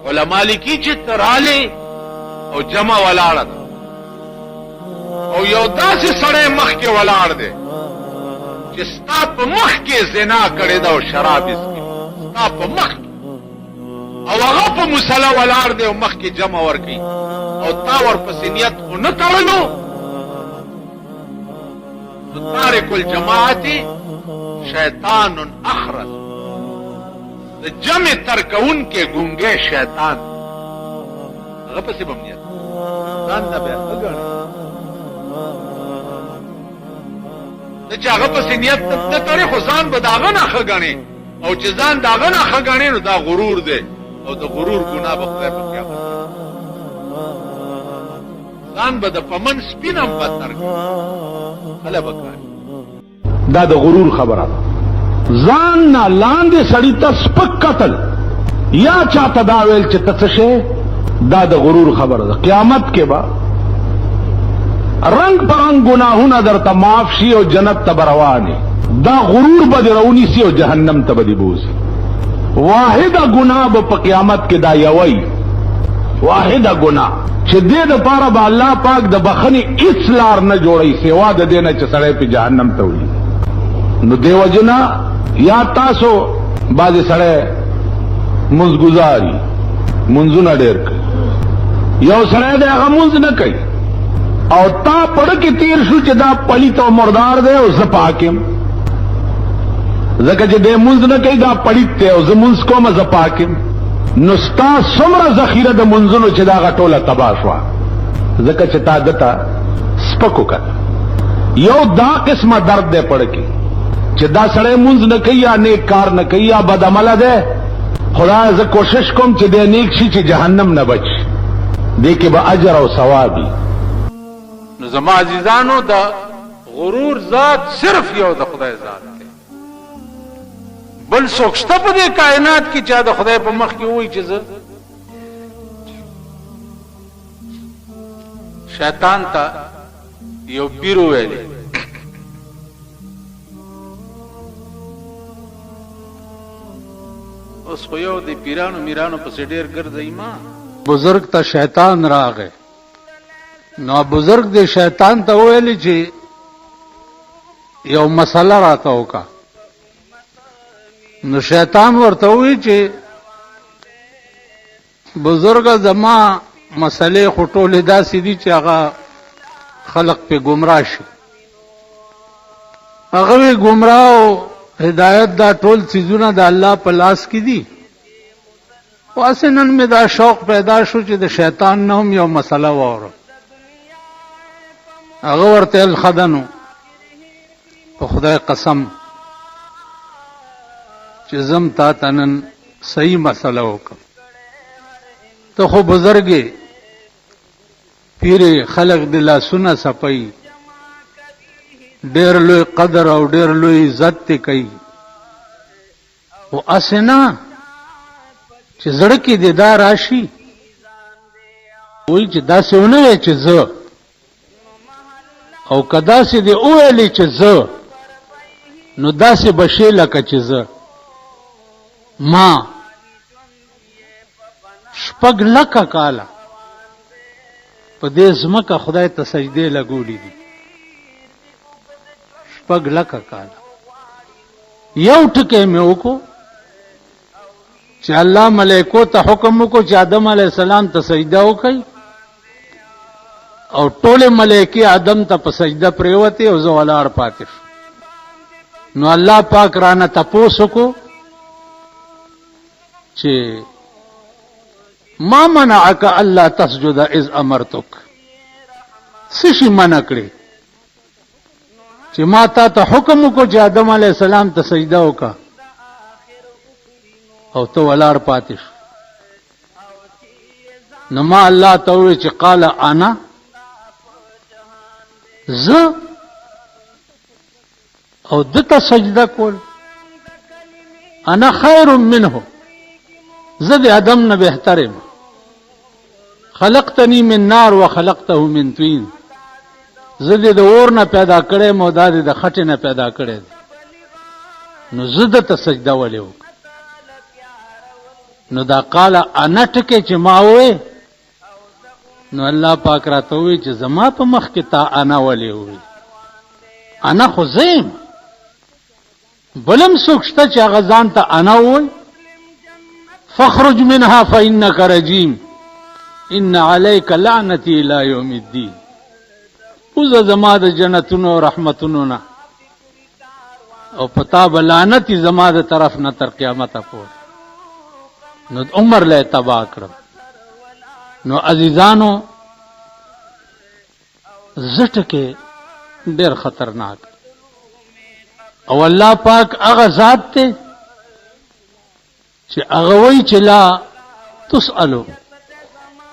علماء لیکي چې تراله او جمع ولاړ او یو داسې سړی مخ کې ولاړ دی چې ستا په مخ کې زنا کړې ده او شراب اسکي ستا په مخ کې او هغه په مصلی ولاړ دی او مخ کې جمع ورکي او تا ورپسې نیت خو نه تړلو تارک الجماعت شیطان اخرس د جمع ترکون کې ګونګې شیطان هغه پسې به نیت ځان نه بیا وګڼي د چې هغه پسې نیت نه کوي خو ځان به د هغه نه ښه ګڼي او چې ځان د هغه نه ښه ګڼي نو دا غرور دی او د غرور ګناه به خدای په قیامت ځان به د پمن سپین هم بدتر کړي هله به کوي دا د غرور خبره ځان نه لاندې سړی ته سپک قتل یا چاته دا ویل چې ته څه شې دا د غرور خبره ده قیامت کې به رنگ پرنگ گناہونا در تا معاف شی او جنت تا بروانی دا غرور با دی رونی سی او جہنم تا بدی بوزی واحد گناہ با پا قیامت کے دا یوئی واحد گناہ چھ دے دا پارا با اللہ پاک دا بخنی اس لار نہ جوڑی سوا دا دینا چھ سڑے پی جہنم تا ہوئی نو دیو جنا یا تاسو بازی سڑے منزگزاری منزو نہ دیر کر یو سڑے دے اگا منز نہ کئی او تا پڑھ کے تیر شو چې دا پلیت او مردار دے او زپاکم زکه چې دې منځ نه کوي دا پلیت ته او زمونږ کوم زپاکم نو ستا څومره ذخیره د منځونو چې دا غټوله تبا شو زکه چې تا دتا سپکو کړ یو دا قسمه درد دے پڑھ کے چې دا سړی منځ نه کوي یا نیک کار نه کوي یا بد عمله ده خدا ز کوشش کوم چې دې نیک شي چې جهنم نه بچ دې کې به اجر او ثواب نو زما عزیزانو دا غرور ذات صرف یو د خدای ذات دی بل څوک شته په دې کائنات کې چې د خدای په مخ کې وایي چې زه شیطان ته یو پیر ویلی اوس خو یو د پیرانو میرانو پسې ډېر ګرځي ما بزرگ ته شیطان راغی نو بزرگ دے شیطان ته ویلی چې یو مسله راته وکا نو شیطان ورته وی چې بزرگ زما مسلې خټولې داسې دي چې هغه خلق په گمراه شي هغه گمراه او هدایت دا ټول چیزونه د الله په لاس کې دي واسنن مې دا شوق پیدا شو چې د شیطان نوم یو مسله وره هغه ورته الخدنو په خدای قسم چې زم تا تنن صحیح مسله وکم ته خو بزرګي پیر خلق د لاسونه صفای ډېر لوی قدر او ډېر لوی عزت ته کوي او اسنا چې زړه کې د دا راشي وای چې دا څونه چې زه او کدا سي دی اولی چې زه نو داسې بشي لکه چې زه ما شپږ لکه کاله په دې ځمکه خدای ته سجدې لګولې دي شپږ لکه کاله یو ټکی مې وکړو چې الله ملائکو ته حکم وکړو چې آدم علیه السلام ته سجده وکړي او ټول ملائکه آدم ته په سجده پریوته او زه ولاړ پاتې نو الله پاک رانه تپوس کو چې ما منعك الا تسجد اذ امرتك سشي منع کړی چې ما ته حکم کو چې آدم علیه السلام ته سجده وکا او ته ولاړ پاتې نو ما الله ته وی چې قال انا زه او دته سجده کول انا خیر منه زه د ادم نه بهترم خلقتنی من نار وخلقته من طین زه د اور نه پیدا کړم او د خټې نه پیدا کړم نو زه دته سجده ولیو نو دا قال انا ټکي چې ما وې نو الله پاک راته وی چې زما په مخ کې تا انا ولې وی انا خو زیم بلم سوکشته چې هغه ځان ته انا وی فخرج منها فإنك رجيم ان عليك لعنتي الى يوم الدين اوزه زما د جنتونو رحمتونو نه او پتا بلانتی زما د طرف نه تر قیامت پورې نو عمر له تبا کړم نو عزیزانو زټکه ډېر خطرناک او الله پاک هغه ذات ته چې هغه وی چې لا تسألو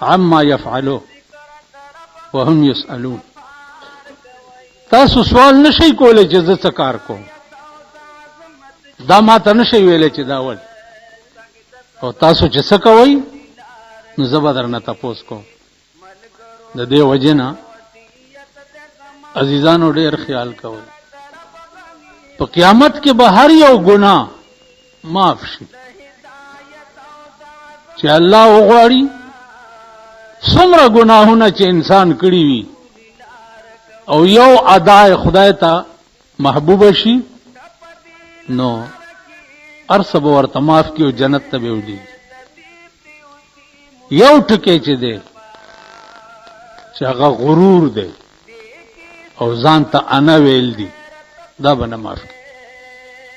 عما يفعلوا وهم يسألون تاسو سوال نشئ کولای چې زه څه کار کوم دا ما ته نشئ ویلی چې دا ول او تاسو چې څه کوئ نو زه به درنه تپوس کوم د دې وجې نه عزیزانو ډېر خیال کوئ په قیامت کې به هر یو ګناه معاف شي چې الله وغواړي څومره ګناهونه چې انسان کړي وي او یو اداء خدای ته محبوب شي نو ارسب ورته معاف کیو جنت ته ویولي یو ټکی چې دی چې هغه غرور دی او ځان ته انا ویل دي دا به نه معاف کی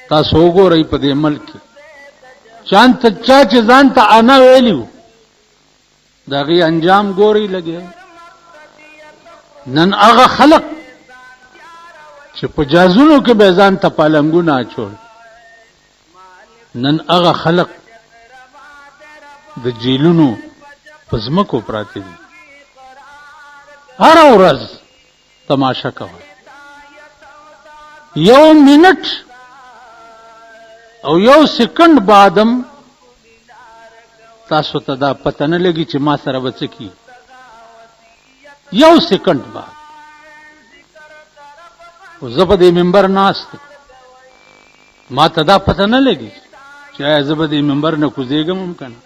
تاسو وګورئ په دې ملک کې چا چې ځان ته انا ویلیو دا غي انجام ګوري لګي نن هغه خلق چې په جازونو کې به ځان ته پالنګونه اچول نن هغه خلق د جیلونو په ځمکو پراته دي هر ورځ تماشا کوي یو منټ او یو سکند بعدم تاسو ته دا پته نه لګي چې ما سره به څه کی یو سکند بعد او زه په دې منبر ناست ما ته دا پته نه لګي چې زه به دې منبر نه کوزېږم هم کنه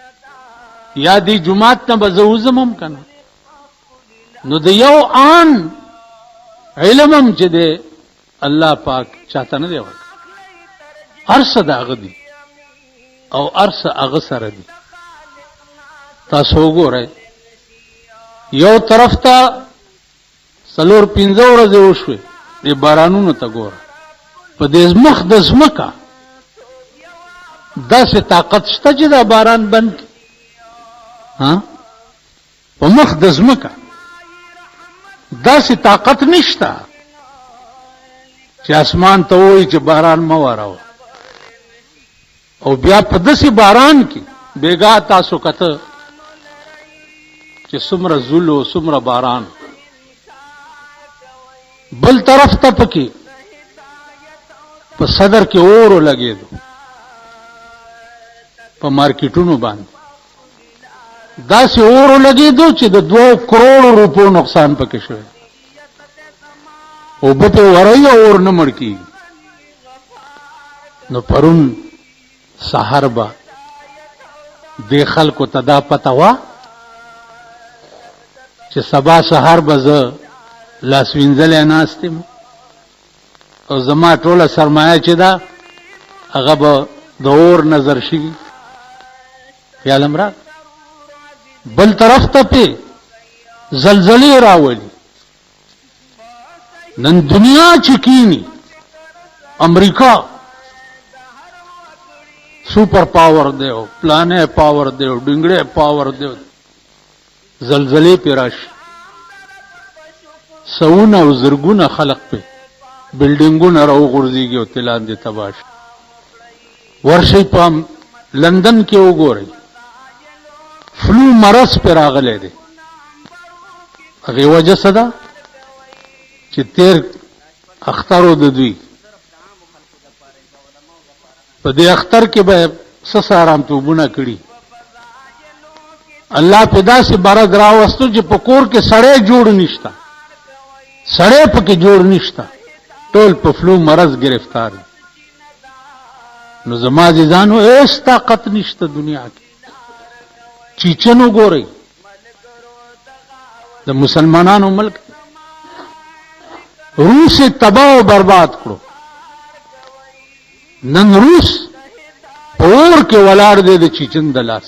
یا دې جمعات نه به زه وځم هم کنه نو د یو آن علم هم چې دی الله پاک چاته نه دی ورکړی هر څه د هغه دي او هر څه هغه سره دي تاسو وګورئ یو طرف ته 4-5 ورځې وشوې دې بارانونو ته ګوره په دې مخ د ځمکه داسې طاقت شته چې دا باران بند کړي په مخ د ځمکه داسې طاقت نشته چې اسمان ته وایي چې باران مه واروه او بیا په داسې باران کې بیګا تاسو کته چې څومره زول او څومره باران بل طرف ته پکې په صدر کې اورو لګېدو په مارکیټونو باندې داسې اورو لګېدو چې د 2 کروڑ روپو نقصان پکې شوی او په ورای اور نه مړ کیږي نو پرون سحر با د خلکو ته دا پته وا چې سبا سحر به زه لاس وینځلې ناستم او زما ټوله سرمایه چې دا هغه به د اور نظر شي خیال امرا بل طرف ته په زلزلې راولي نن دنیا چکینی امریکا سپر پاور دیو پلانے پاور دیو ډنګړې پاور دیو زلزلې پیراش سونه او زرګونه خلق په بلډینګونه راو غورځيږي او تلان دي تباش ورشي په لندن کې وګورئ فلو مرض پر راغله دي هغه وجه صدا چې تیر اخترو د دوی په دې اختر کې به سسارام توبونه کړی الله پیدا سي بارد راوستو چې په کور کې سړې جوړ نشتا سړې پکې جوړ نشتا ټول په فلو مرض گرفتار نو زما عزیزانو هیڅ طاقت نشته دنیا کې چیچن وګورئ د مسلمانانو ملک روس تباہ و برباد کړو نن روس اور کې ولاړ دی د چیچن د لاس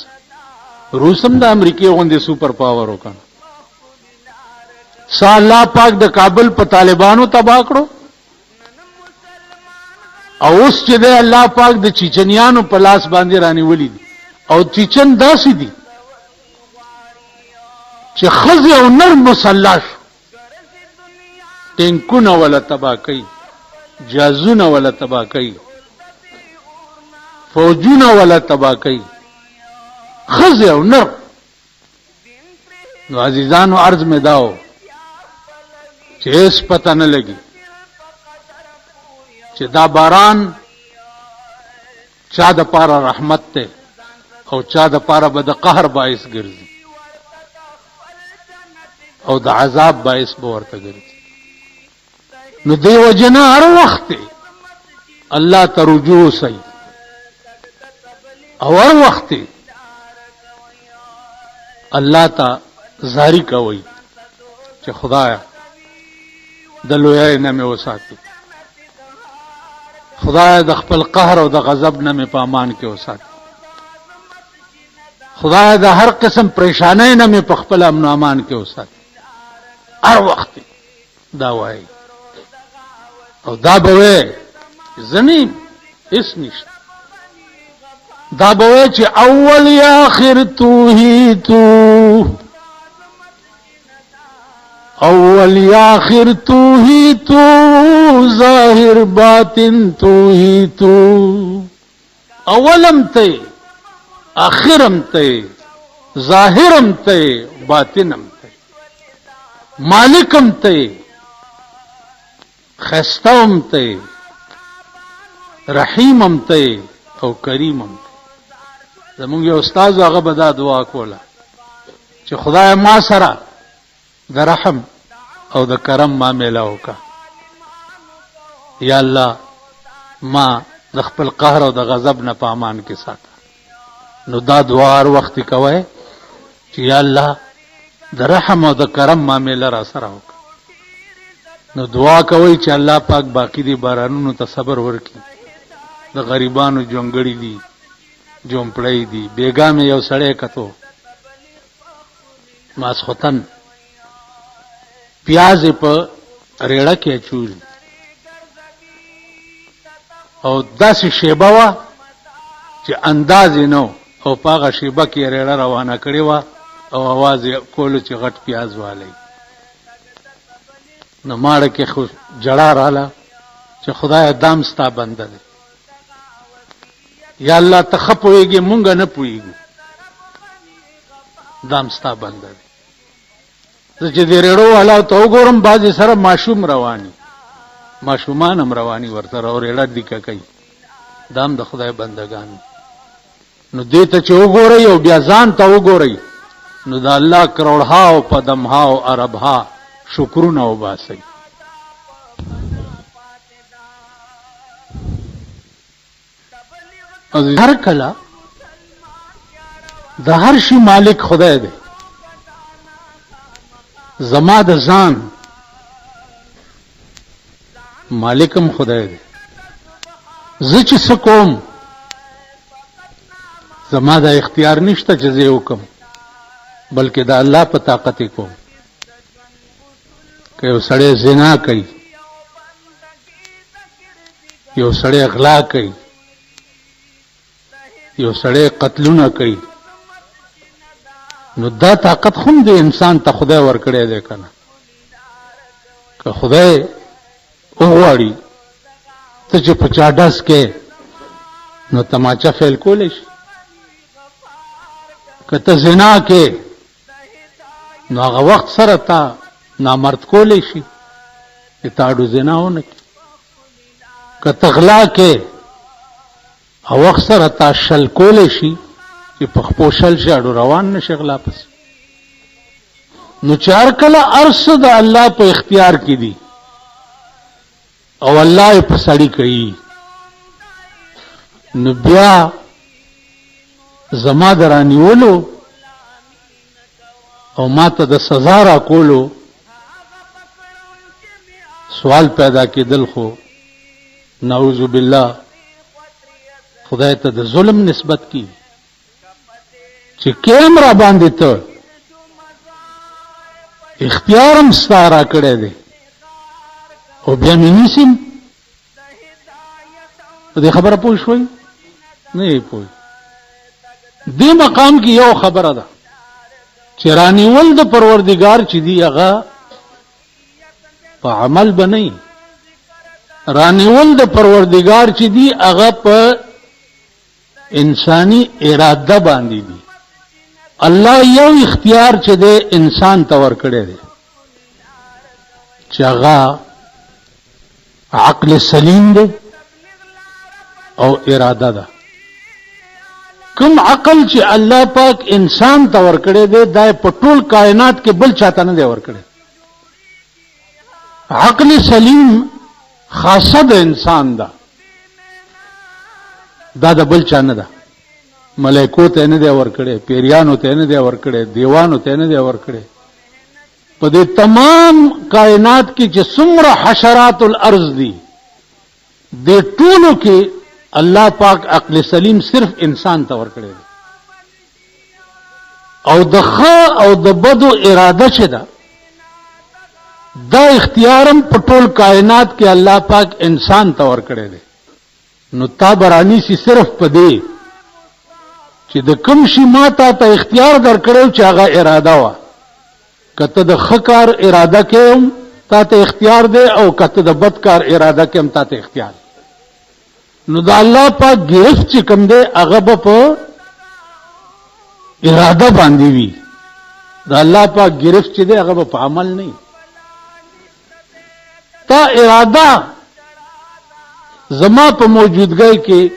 روس هم د امریکای غوندې سپر پاور وکړ سا الله پاک د کابل په طالبانو تباہ کړو او اوس چې د الله پاک د چیچنیانو په لاس باندې رانیولې دي او چیچن داسې دي چې ښځې او نر مسلح شو ټینکونه ولا تباہ کوي جازونه ولا تباہ کوي فوجونه ولا تباہ کوي ښځې او نر نو عزیزانو عرض مې داو چې هیڅ پته نه لګي چې دا باران چا د پاره رحمت ته او چا د پاره به د قهر باعث ګرځي او د عذاب باعث به ورته ګرځي نو دی وجنه هر وخت الله ته رجوع سي او هر وخت الله ته زاری کوي چې خدایا د لوی نه مې وساتي خدای د خپل قهر او د غضب نه مې په امان کې وساتي خدای د هر قسم پریشانۍ نه مې په خپل امن او امان کې وساتي هر وخت دا وایي او دا به وایي زنیم هیڅ نشته دا به وایي چې اول یا آخر تو ہی تو اول یا آخر تو ہی تو ظاہر باطن تو ہی تو اولم تے آخرم تے ظاہرم تے باطنم تے مالکم تے خستوم تے رحیمم تے او کریمم تے زمونږ یو استاد هغه به دا دعا کوله چې خدای ما سره د رحم او د کرم معامله وکړه یا الله ما د خپل قهر او د غضب نه په امان کې ساته نو دا دعا هر وخت کوي چې یا الله د رحم او د کرم معامله را سره وکړه نو دعا کوي چې الله پاک باقی دي بارانونو ته صبر ورکړي د غریبانو جونګړي دي جومپړی دي بیګا مې یو سړی کتو ماسختن پیاز په ریړه کې اچولي او داسې شیبه وه چې انداز یې نه او په هغه شیبه کې یې ریړه روانه کړې وه او اواز یې کولو چې غټ پیاز والی نو ماړه کې خو جړه راله چې خدای دام ستا بنده دی یا الله ته ښه پوهېږې مونږ نه پوهېږو دام ستا بنده دی زه چې د ریړو والاو ته وګورم بعضې سره ماشوم رواني ماشومان هم رواني ورسره او ریړه دیکه کوي دا هم د خدای بندګان نو دې ته چې وګورئ او بیا ځان ته وګورئ نو د الله کروڑها او پدمها او عربها شکرونه وباسئ هر کله د هر شي مالک خدای دی زما د ځان مالکم خدای دی زه چې څه کوم زما د اختیار نشته چې زه وکم بلکې د الله په طاقت کوم که یو سړی زنا کوي یو سړی غلا کوي یو سړی قتلونه کوي نو دا طاقت هم د انسان ته خدای ورکړی دی کنه که خدای وغواړي ته چې په چا ډز کې نو تماچه فیل کولی شي که ته زنا کې نو هغه وخت سره تا نامرد کولی شي چې تا اډو زنا ونه کړي که ته غلا کې او وخت سره تا شل کولی شي چې په خپو شل شي اډو روان نه شي غلا پسې نو چې هر کله هر څه د الله په اختیار کې دي او الله یې په سړي کوي نو بیا زما د رانیولو او ما ته د سزا را کولو سوال پیدا کېدل خو نعوذ بالله خدای ته د ظلم نسبت کی چې کیم را باندې ته اختیارم ستاره کړی دی او بیا مې نیسم. دې خبره پوه شوي نه یې پوه. دې مقام کې یو خبره ده چې رانیول د پروردګار چې دی هغه په عمل بنئ، رانیول د پروردګار چې دی هغه په انسانی اراده باندې دی. الله یو اختیار چې دی انسان ته ورکړی دی چې هغه عقل سلیم دی او اراده ده. کوم عقل چې الله پاک انسان ته ورکړی دی دا په ټول کائنات کې بل چاته نه دی ورکړی. عقل سلیم خاصه د انسان ده، دا د بل چا نه ده. ملائکو ته نه دی ورکړی، پیریانو ته نه دی ورکړی، دیوانو ته نه دی ورکړی. په دې تمام کائنات کې چې څومره حشرات الارض دي د ټولو کې الله پاک عقل سلیم صرف انسان ته ورکړی دی. او د ښه او د بدو اراده چې ده دا اختیارم په ټول کائنات کې الله پاک انسان ته ورکړی دی. نو تا برانی سي صرف په دې چې د کوم شي ما ته اختیار درکړو چې هغه اراده وا. کته د ښه کار اراده کوم تا ته اختیار دی او کته د بد کار اراده کوم تا ته اختیار. نو دا الله پاک گرفت چې کوم دی هغه به په اراده باندې وي. دا الله پاک گرفت چې دی هغه به په عمل نه. تا اراده زما په موجودګۍ کې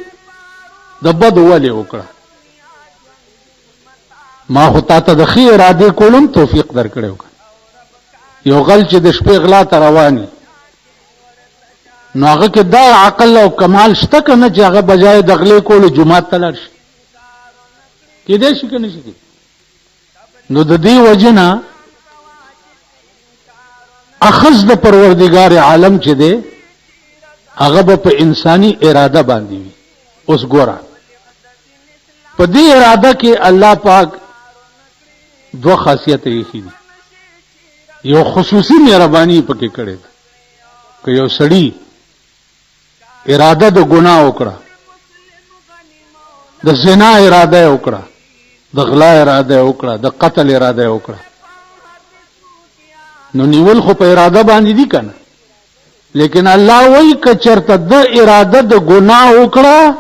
د بد ولې وکړه، ما خو تا ته د ښې ارادې کولم توفیق درکړی وکړه. یو غل چې د شپې غلا ته رواني نو هغه کې دا عقل او کمال شته که نه چې هغه بجای د غلې کولو جومات ته لاړ شي؟ کېدای شي که نه شي؟ نو د دې وجې نه اخذ د پروردګار عالم چې دی هغه به په انساني اراده باندې وي. اوس ګوره په دې اراده کې الله پاک دو خاصیت ایښي دي. یو خصوصي مهرباني پکې کړې ده. که یو سړی اراده د ګناه وکړه، د زنا اراده وکړه، د غلا اراده وکړه، د قتل اراده وکړه، نو نیول خو په اراده باندې دي کنه. لیکن الله وایي که چېرته د اراده د ګناه وکړه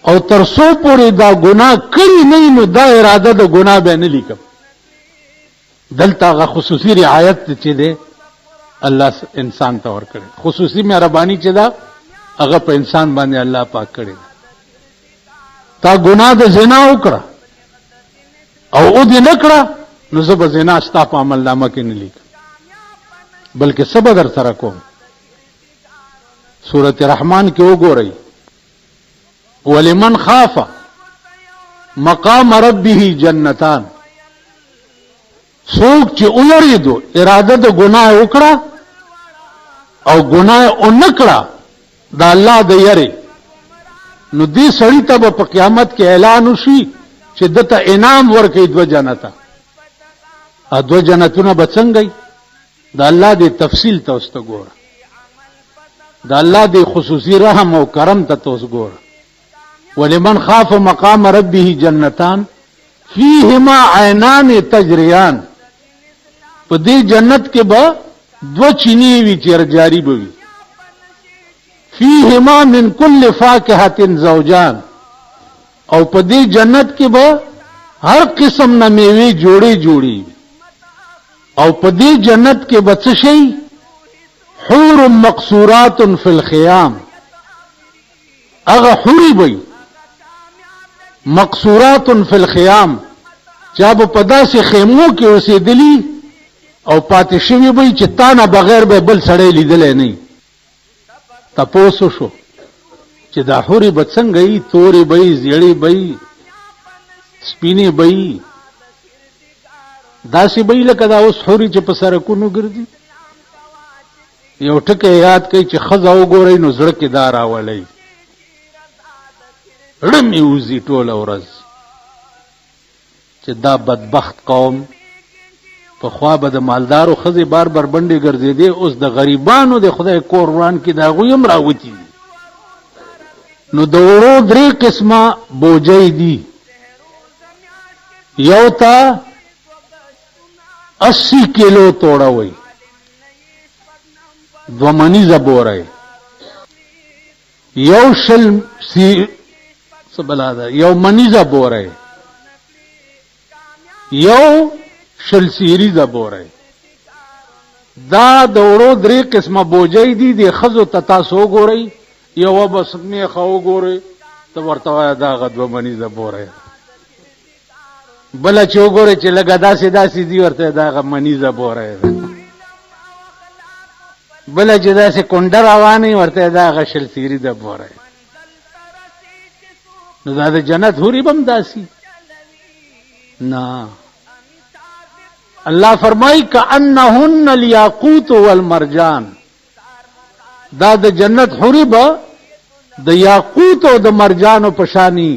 او تر څو پورې دا ګناه کړي نه نو دا اراده د ګناه به نه لیکم. دلته هغه خصوصي رعایت چې دی الله انسان ته ورکړي. خصوصي مهرباني چې ده هغه په انسان باندې الله پاک کړی ده. تا ګناه د زنا وکړه او دې نه کړه نو زه به زنا ستا په عمل نامه کې نه لیکم، بلکې څه به در سره کوم. سورة رحمان کې وګورئ ولمن خاف مقام ربه جنتان. څوک چې ویریدو اراده د ګناه وکړه او ګناه اونکړه د الله د یری نو دې سړی ته په قیامت کې اعلان وشي چې دته انعام ورکړي 2 جنته. ا 2 جنتونه به څنګه د الله د تفصیل ته اوس ته ګوره، د الله د خصوصي رحم او کرم ته اوس ګوره. ولمن خاف مقام ربه جنتان فيهما عينان تجريان. په دې جنت کې به 2 چینی وي چې جاری به وي. فيهما من كل فاكهة زوجان. او په دې جنت کې به هر قسم نه میوه جوړي او په دې جنت کې به څه شي حور مقصورات فی الخيام. هغه حوري وي مقصورات فی الخيام چې په داسې خیمو کې اوسېدلي او پاتې شوي وي چې تا نه بغیر به بل سړی لیدلی نه. تپوسو شو چې دا حوري به څنګه وي؟ تورې به وي، زیړې به وي، سپینې به وي، داسې به لکه دا اوس حوري چې په سرکونو ګرځي. یو ټکی یاد کوي چې ښځه وګورئ نو زړه کې دا راولئ، رمې وځي ټوله ورځ چې دا بدبخت قوم پخوا به د مالدارو ښځې بار بار بنډې ګرځېدې، اوس د غریبانو د خدای کور وران کې د هغوی هم راوتي دي. نو د وړو 3 قسمه بوجۍ دي. یو ته 80 کیلو توړه وي، 2 منیزه بوره، یو شل سبلا ده، یو منیزه بوره، یو شل سیریزه بوره. دا د وړو 3 قسمه بوجۍ دي. د ښځو ته تاسو وګورئ، یوه بس میخه وګورئ ته ورته وایه دا هغه 2 منیزه بوره، بله چې وګورئ چې لږه داسې داسې دي ورته دا هغه منیزه بوره ده، بله چې داسې کونډه روانې ورته دا هغه شل سیریزه بوره. نو دا د جنت حورې به هم داسې نه. الله فرمایي کأنهن الیاقوت والمرجان، دا د جنت حورې به د یاقوت او د مرجانو په شانی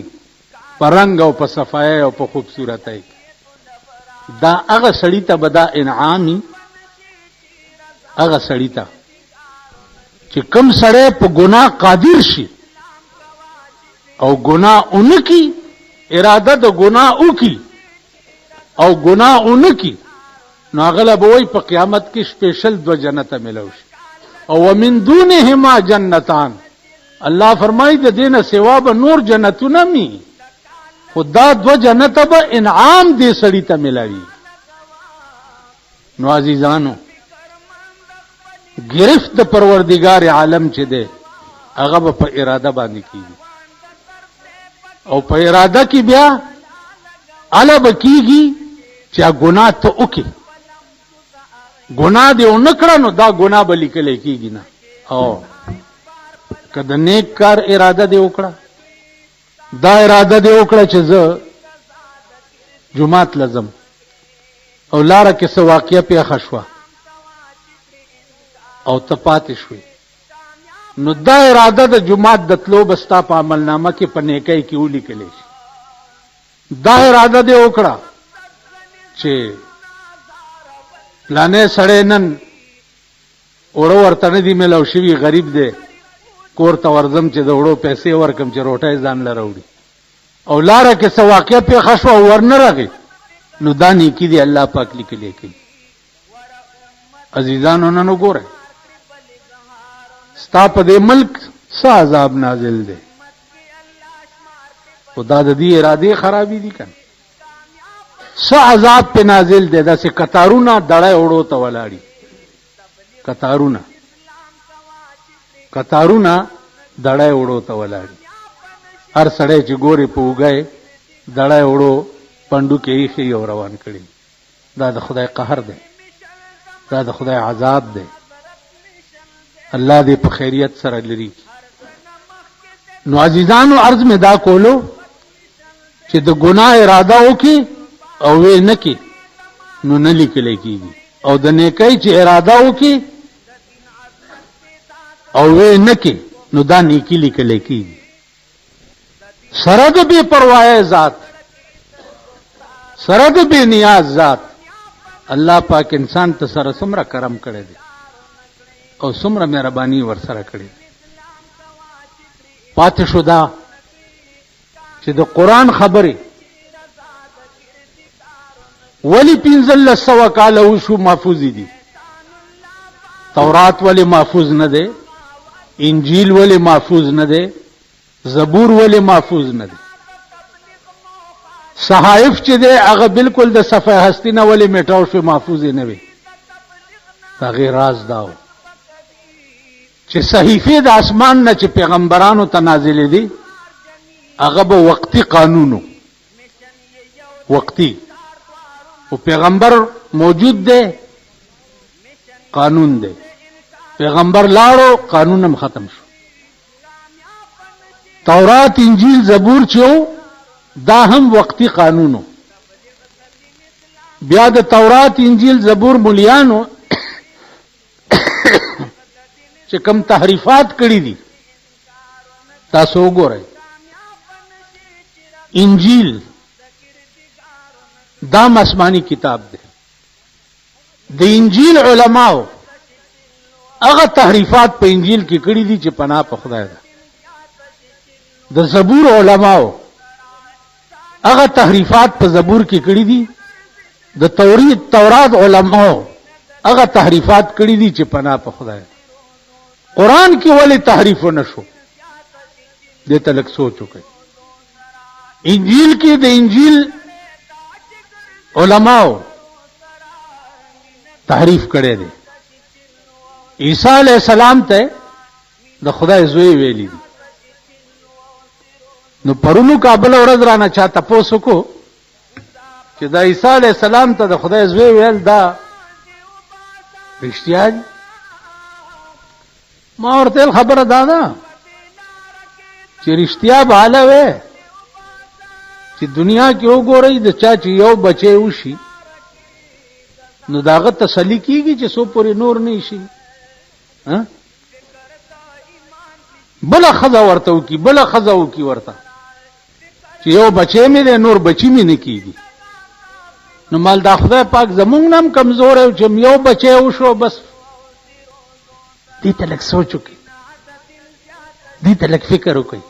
په رنګ او په صفایۍ او په خوبصورتۍ. دا هغه سړي ته به دا انعامي، هغه سړي ته چې کوم سړی په ګناه قادر شي او ګناه اونکي، اراده د ګناه وکي او ګناه اونکي، نو هغه له به وایي په قیامت کې سپیشل 2 جنته ملو شي. او ومن دونهما جنتان، الله فرمایي د دې نه سوا به نور جنتونه می، خو دا 2 جنته به انعام دې سړي ته ملاوي. نو عزیزانو گرفت د پروردگار عالم چې ده هغه به په اراده باندې کیږي، او په اراده کې بیا اله به کیږي چې ګناه ته وکي، ګناه دې ونکړه نو دا ګناه به لیکل کیږي نه. او که د نیک کار اراده دې وکړه، دا اراده دې وکړه چې زه جمعات لازم او لاره کې څه واقعه پیښه شوه او ته پاتې شوې، نو دا اراده د جمعات د تلو به ستا په عملنامه کې په نیکۍ کې ولیکلی شي. دا اراده دې وکړه چې پلانې سړی نن اوړه ورته نه دي میلاو شوي، غریب دی، کور ته ورځم چې د اوړو پیسې ورکم چې روټۍ ځان له راوړي، او لاره کې څه واقعه پیښه شوه او ورنه راغی، نو دا نیکي دی الله پاک لیکلی کوي. عزیزانو نن وګورئ ستا په دې ملک څه عذاب نازل دی، خدا د دې ارادې خرابې دي کنه. څه عذاب په نازل دی، داسې کتارونه دړی وړو ته ولاړي، کتارونه دړی وړو ته ولاړي. هر سړی چې ګوري په اوږه دړی وړو پنډو کې ایښي او روان کړي. دا د خدای قهر دی، دا د خدای عذاب دی. الله دې په خیریت سره لري. نو عزیزانو عرض میں دا کولو چې د ګناه اراده وکي او وې نه کی نو نه لیکل کېږي، او د نیکۍ چې اراده وکي او وې نه کی نو دا نیکی لیکل کېږي. سره د بے پروايي ذات، سره د بے نیاز ذات، الله پاک انسان ته سره څومره کرم کړی دی او څومره مهرباني ور سره کړی دی. پاتې شو دا چې د قرآن خبرې ولی 1500 کاله وشو محفوظ دي. تورات ولی محفوظ نه ده، انجیل ولی محفوظ نه ده، زبور ولی محفوظ نه ده، صحائف چې ده هغه بالکل د صفحه هستی نه ولی میټاو شو، محفوظ نه وي. هغه راز داو چې صحیفه د اسمان نه چې پیغمبرانو ته نازلې دي هغه به وقتی قانونو، وقتی او پیغمبر موجود دی قانون دی، پیغمبر لاړو قانون هم ختم شو. تورات انجیل زبور چې دا هم وقتی قانونو. بیا د تورات انجیل زبور مولیانو چې کم تحریفات کړی دي تاسو وګورئ. انجیل دام آسمانی کتاب دی. د انجیل علماو هغه تحریفات په انجیل کې کړی دي چې پناه په خدای ده. د زبور علماو هغه تحریفات په زبور کې کړی دي. د تورات علماو هغه تحریفات کړی دي چې پناه په خدای ده. قرآن کې ولې تحریف نشو؟ دې ته لږ سوچ وکړئ. انجیل کې د انجیل علماو تحریف کړی دی. عیسی علیہ السلام ته د خدای زوی ویلی دي. نو پرونو کابل ورځ رانه چا تپوس وکړو چې دا عیسی علیہ السلام ته د خدای زوی ویل دا رښتیا دي؟ ما ورته خبره دا ده چې رښتیا به حاله وې چې دنیا کې وګورئ د چا چې یو بچی وشي نو داغه تسلی کیږي چې سو پورې نور نه شي. بل خزا ورته وکي بل خزا وکي ورته چې یو بچی مې دی نور بچی مې نه کیږي. نو مال دا خدای پاک زمونږ نم کمزور او چې یو بچی وشو بس. دې ته لږ سوچ وکړئ. دې ته لږ فکر وکړئ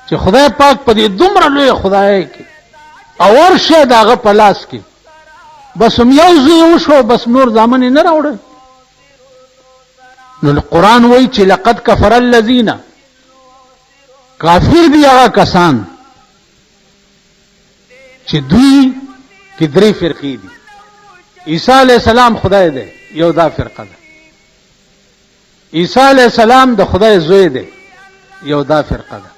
چې خدای پاک په دې دومره لوی خدای کې او ورشه داغه په لاس کې بس هم یو زوی وشو بس نور ځامن نه راوړل. نو قرآن وایي چې لقد کفر الذین کافر دي هغه کسان چې دوی کې درې فرقې دي. عیسی علیہ السلام خدای دی یو دا فرقه ده. عیسی علیہ السلام د خدای زوی دی یو دا فرقه ده.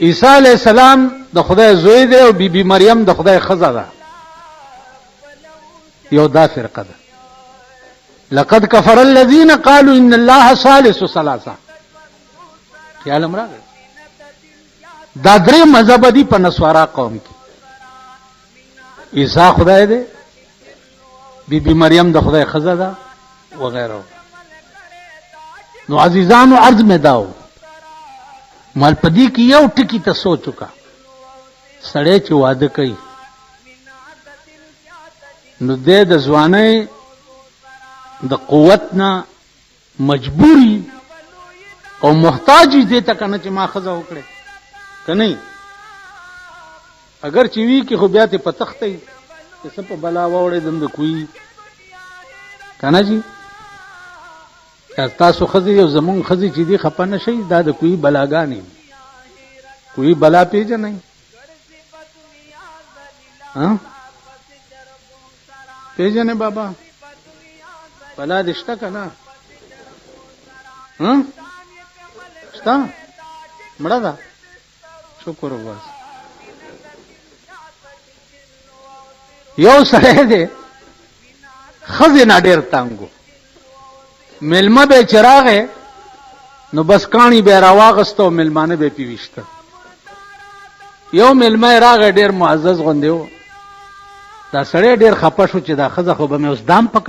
عیسی علیہ السلام د خدای زوی دی او بیبي مریم د خدای خزه ده یو دا فرقه ده. لقد كفر الذين قالوا ان الله ثالث ثلاثه. خیال امراغه دا درې مذهب دي په نسوارا قوم کې. عیسی خدای دی بیبي مریم د خدای خزه ده وغیرہ. نو عزیزانو عرض میں داو مال پدی کې یو ټکی ته سوچ وکا. سړی چې واده کوي نو د ځوانۍ د قوت نه مجبوری او محتاجی دې ته کنه چې ما خزه وکړي کنه. اگر چې وی کې خو بیا ته پتختې چې څه په بلا وړې دم کوي کنه جی. تاسو خزي یو زمون خزي چې دی خپه نشي دا د کوئی بلاګانی کوئی بلا پیژنې ها پیژنې بابا بلا دشته کنه ها شتا مړه دا شکر وباس. یو سره دی خزي نه ډیر تانګو ملما به چراغه نو بس کانی به راواغستو ملمانه به پیوشته. یو ملما راغه ډیر معزز غوندیو دا سړی ډیر خپه شو چې دا خزه خو به مې اوس دام پک